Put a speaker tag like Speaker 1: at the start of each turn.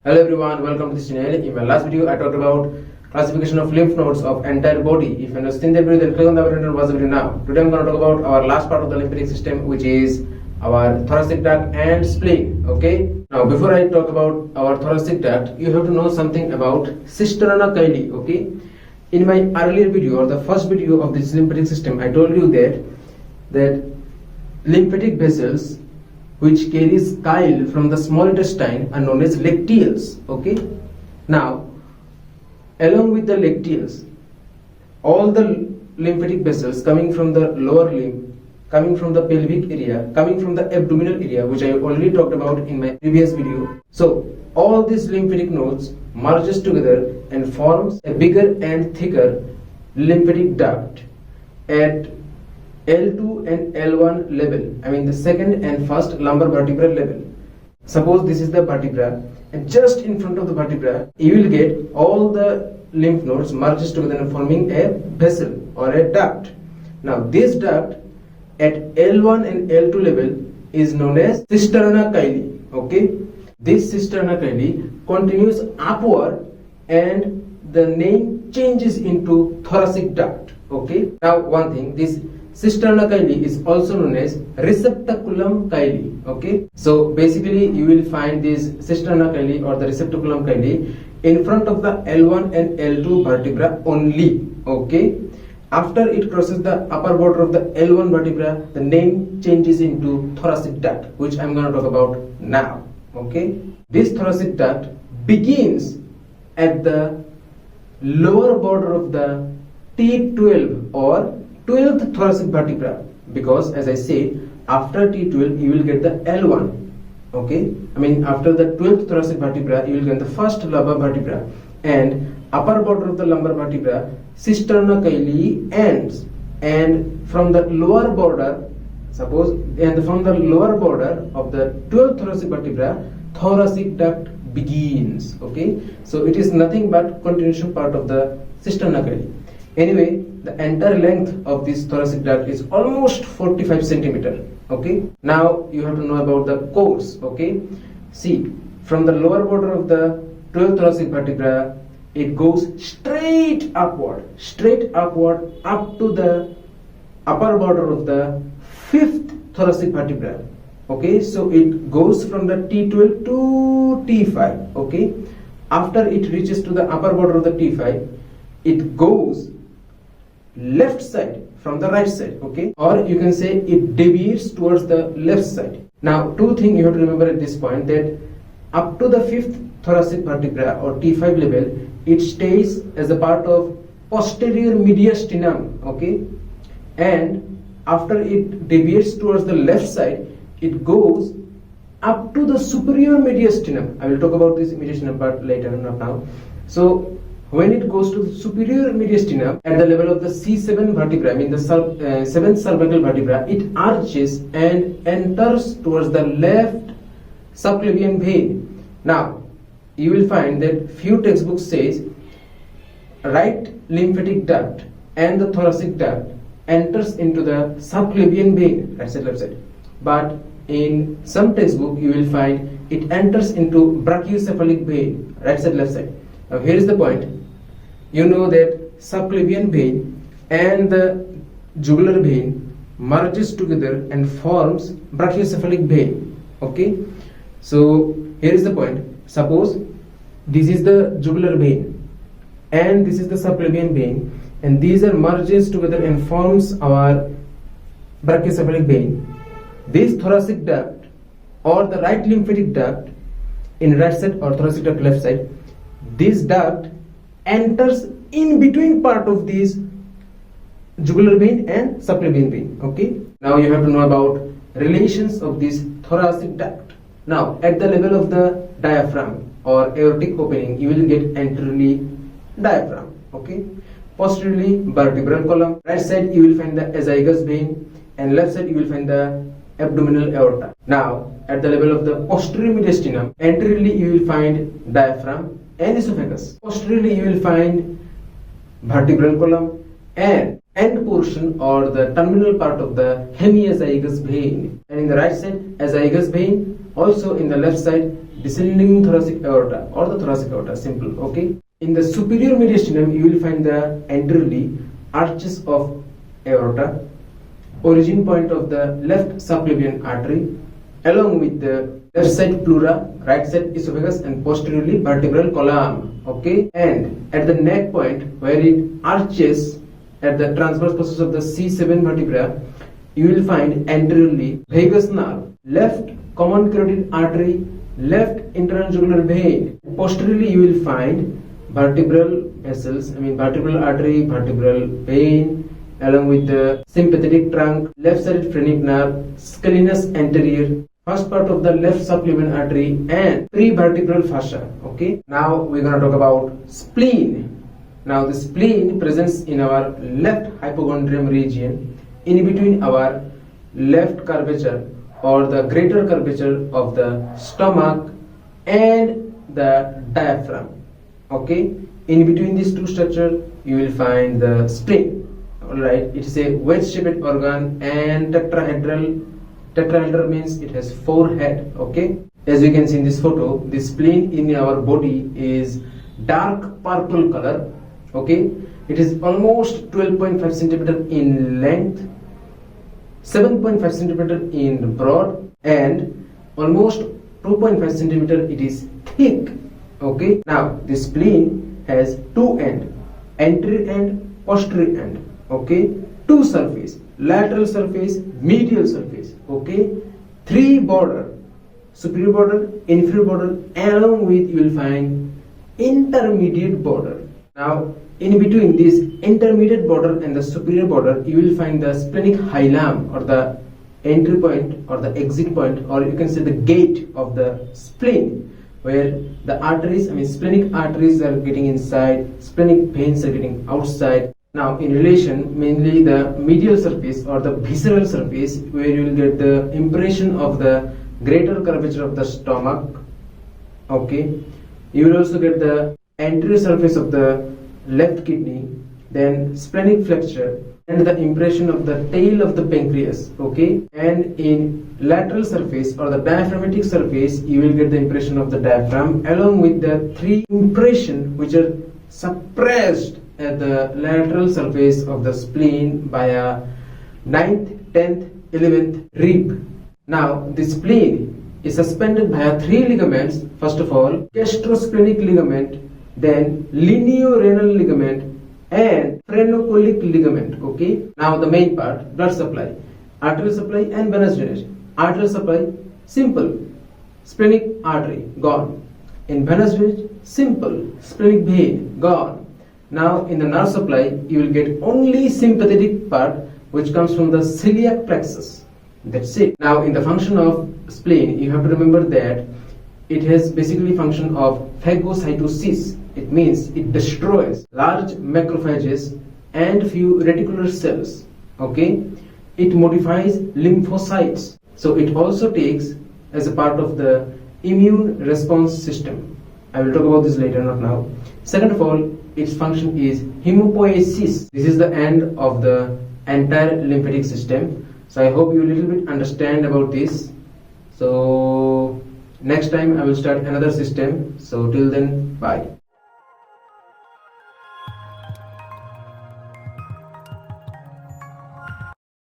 Speaker 1: Hello everyone, welcome to this channel. In my last video, I talked about classification of lymph nodes of entire body. If you have seen that video, then click on the button and watch the video now. Today I'm going to talk about our last part of the lymphatic system, which is our thoracic duct and spleen. Okay. Now, before I talk about our thoracic duct, you have to know something about Cisterna Chyli. Okay. In my earlier video or the first video of this lymphatic system, I told you that lymphatic vessels which carries chyle from the small intestine are known as lacteals. Okay. Now, along with the lacteals, all the lymphatic vessels coming from the lower limb, coming from the pelvic area, coming from the abdominal area, which I already talked about in my previous video. So all these lymphatic nodes merges together and forms a bigger and thicker lymphatic duct at L2 and L1 level, I mean the second and first lumbar vertebral level. Suppose this is the vertebra, and just in front of the vertebra you will get all the lymph nodes merges together and forming a vessel or a duct. Now this duct at L1 and L2 level is known as Cisterna Chyli. Okay, this Cisterna Chyli continues upward and the name changes into thoracic duct. Okay, now one thing, this Cisterna Chyli is also known as receptaculum chyli. Okay, so basically you will find this Cisterna Chyli or the receptaculum chyli in front of the L1 and L2 vertebra only. Okay, after it crosses the upper border of the L1 vertebra, the name changes into thoracic duct, which I'm going to talk about now. Okay, this thoracic duct begins at the lower border of the T12 or 12th thoracic vertebra, because as I said, after T12 you will get the L1. Okay, I mean after the 12th thoracic vertebra you will get the first lumbar vertebra, and upper border of the lumbar vertebra Cisterna Chyli ends, and from the lower border, from the lower border of the 12th thoracic vertebra, thoracic duct begins. Okay, so it is nothing but continuation part of the Cisterna Chyli. Anyway, the entire length of this thoracic duct is almost 45 centimeter. Okay, now you have to know about the course. Okay, see, from the lower border of the 12th thoracic vertebra, it goes straight upward up to the upper border of the 5th thoracic vertebra. Okay, so it goes from the T12 to T5. Okay, after it reaches to the upper border of the T5, it goes left side from the right side. Okay, or you can say it deviates towards the left side. Now, two things you have to remember at this point, that up to the 5th thoracic vertebra or T5 level, it stays as a part of posterior mediastinum. Okay, and after it deviates towards the left side, it goes up to the superior mediastinum. I will talk about this mediastinum part later, not now. So when it goes to the superior mediastinum at the level of the C7 vertebra, I mean the 7th cervical vertebra, it arches and enters towards the left subclavian vein. Now you will find that few textbooks says right lymphatic duct and the thoracic duct enters into the subclavian vein, right side, left side. But in some textbook you will find it enters into brachiocephalic vein, right side, left side. Now here is the point. You know that subclavian vein and the jugular vein merges together and forms brachiocephalic vein. Okay, so here is the point. Suppose this is the jugular vein and this is the subclavian vein, and these are merges together and forms our brachiocephalic vein. This thoracic duct or the right lymphatic duct in right side or thoracic duct left side, this duct enters in between part of this jugular vein and subclavian vein. Okay, now you have to know about relations of this thoracic duct. Now at the level of the diaphragm or aortic opening, you will get anteriorly diaphragm. Okay, posteriorly vertebral column. Right side you will find the azygous vein, and left side you will find the abdominal aorta. Now at the level of the posterior mediastinum, anteriorly you will find diaphragm and esophagus. Posteriorly you will find vertebral column and end portion or the terminal part of the hemiazygous vein, and in the right side azygous vein, also in the left side descending thoracic aorta or the thoracic aorta, simple, okay. In the superior mediastinum, you will find the anteriorly arches of aorta, origin point of the left subclavian artery, along with the left side pleura, right side esophagus, and posteriorly vertebral column, okay. And at the neck point, where it arches at the transverse process of the C7 vertebra, you will find anteriorly vagus nerve, left common carotid artery, left internal jugular vein. Posteriorly, you will find vertebral vessels, vertebral artery, vertebral vein, along with the sympathetic trunk, left-sided phrenic nerve, scalenus anterior, first part of the left subclavian artery, and prevertebral fascia. Okay. Now we're gonna talk about spleen. Now the spleen presents in our left hypochondrium region, in between our left curvature or the greater curvature of the stomach and the diaphragm. Okay. In between these two structures, you will find the spleen. Alright, it is a wedge-shaped organ and tetrahedral. Tetrahedral means it has 4 heads. Okay. As you can see in this photo, the spleen in our body is dark purple color. Okay. It is almost 12.5 centimeter in length, 7.5 centimeter in broad, and almost 2.5 centimeter it is thick. Okay. Now the spleen has 2 ends, anterior end, posterior end. Okay, 2 surface, lateral surface, medial surface. Okay, 3 border, superior border, inferior border, along with you will find intermediate border. Now in between this intermediate border and the superior border, you will find the splenic hilum, or the entry point or the exit point, or you can say the gate of the spleen, where the arteries, splenic arteries are getting inside, splenic veins are getting outside. Now in relation, mainly the medial surface or the visceral surface, where you will get the impression of the greater curvature of the stomach. Okay, you will also get the anterior surface of the left kidney, then splenic flexure, and the impression of the tail of the pancreas. Okay, and in lateral surface or the diaphragmatic surface, you will get the impression of the diaphragm, along with the 3 impressions which are suppressed at the lateral surface of the spleen by a 9th, 10th, 11th rib. Now the spleen is suspended by 3 ligaments. First of all, gastrosplenic ligament, then lineo-renal ligament, and phrenocholic ligament. Okay. Now the main part, blood supply, arterial supply and venous drainage. Arterial supply, simple, splenic artery, gone. In venous drainage, simple, splenic vein, gone. Now in the nerve supply, you will get only sympathetic part, which comes from the celiac plexus. That's it. Now in the function of spleen, you have to remember that it has basically function of phagocytosis. It means it destroys large macrophages and few reticular cells. Okay. It modifies lymphocytes. So it also takes as a part of the immune response system. I will talk about this later, not now. Second of all, its function is hemopoiesis. This is the end of the entire lymphatic system. So I hope you a little bit understand about this. So next time I will start another system. So till then, bye.